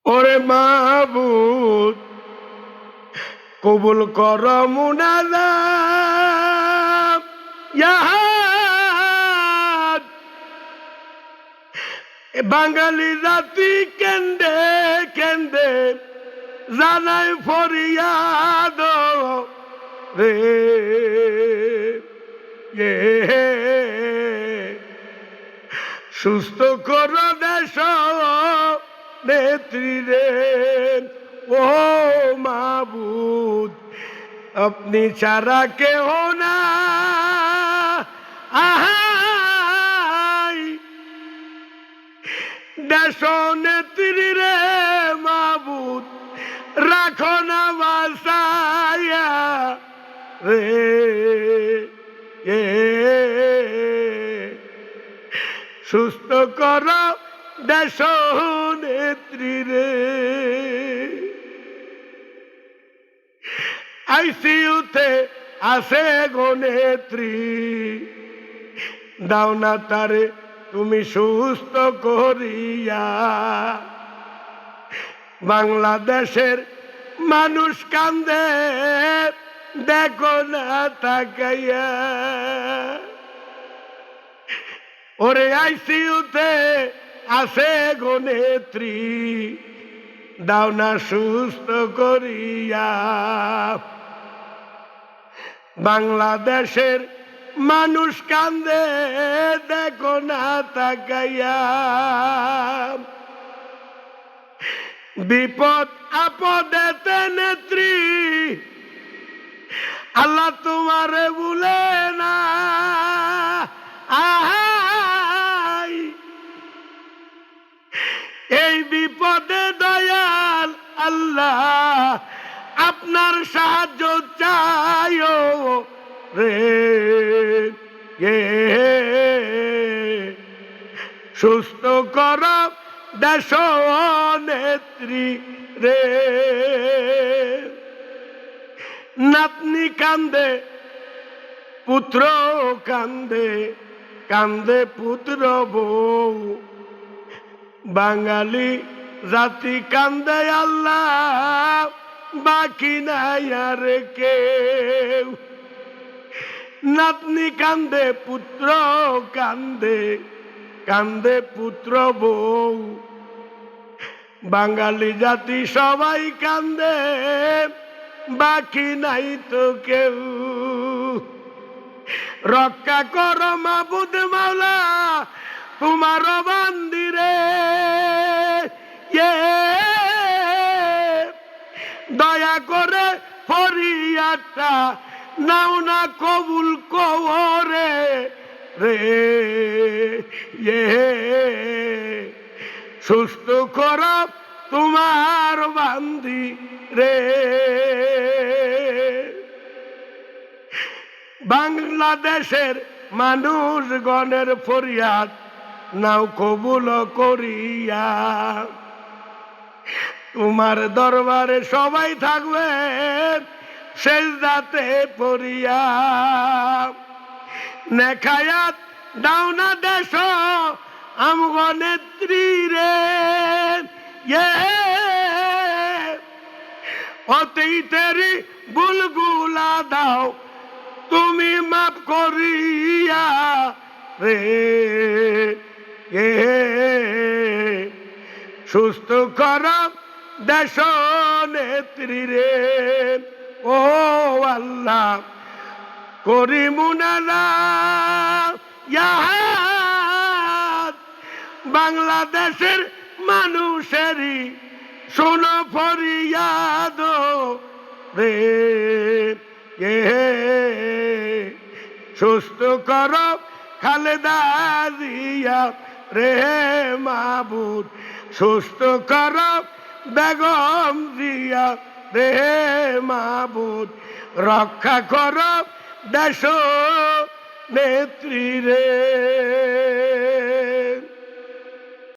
ওরে মাবুদ কবুল কর মুনাজাত ইয়াহাত বাঙালি জাতি কেন্দে কেন্দে জানাই ফরিয়াদ রে সুস্থ কর দেশ নেত্রী রে ও মাবুদ আপনি ছাড়া কেহ না আহাই দেশ নেত্রী রে মাবুদ রাখো না বাসায়া রে সুস্থ কর দেশ নেত্রী রে আইসিইউতে আছে গো নেত্রী দাও না তারে তুমি সুস্থ করিয়া বাংলাদেশের মানুষ কান্দে দেখো না তাকাইয়া ওরে আইসিইউতে আছে গো নেত্রী দাও না সুস্থ করিয়া বাংলাদেশের মানুষ কান্দে দেখো না তাকাইয়া বিপদ আপদেতে নেত্রী আল্লাহ তোমারে ভুলে না আহাই এই বিপদে দয়াল আল্লাহ আপনার সাহায্য চাইও রে সুস্থ কর দেশ নেত্রী রে নাতনি কান্দে পুত্র কান্দে কান্দে পুত্র বউ বাঙালি জাতি কান্দে আল্লাহ বাকি নাই আর কেউ নাতনি কান্দে পুত্র কান্দে কান্দে পুত্র বউ বাঙালি জাতি সবাই কান্দে বাকি নাই তো কেউ রক্ষা করো মাবুদ মাওলা তোমার বান্দিরে দয়া করে ফরিয়াদটা নাও না কবুল করে রে সুস্থ কর তোমার বান্দি রে বাংলাদেশের মানুষগণের ফরিয়াদ নাও কবুল করিয়া তোমার দরবারে সবাই থাকবে সেজদাতে পড়িয়া নেখায়াত দাও না দেশ আমগো নেত্রী রে অতীতেরি বুলগুলা দাও তুমি মাফ করিয়া রে সুস্থ কর দেশ নেত্রী রে ও আল্লাহ করি মুনাজাত বাংলাদেশের মানুষেরই শোনো ফরিয়াদ রে সুস্থ কর খালেদা জিয়া রে মাবুদ সুস্থ কর বেগম জিয়া রে মাবুদ রক্ষা কর দেশ নেত্রী রে।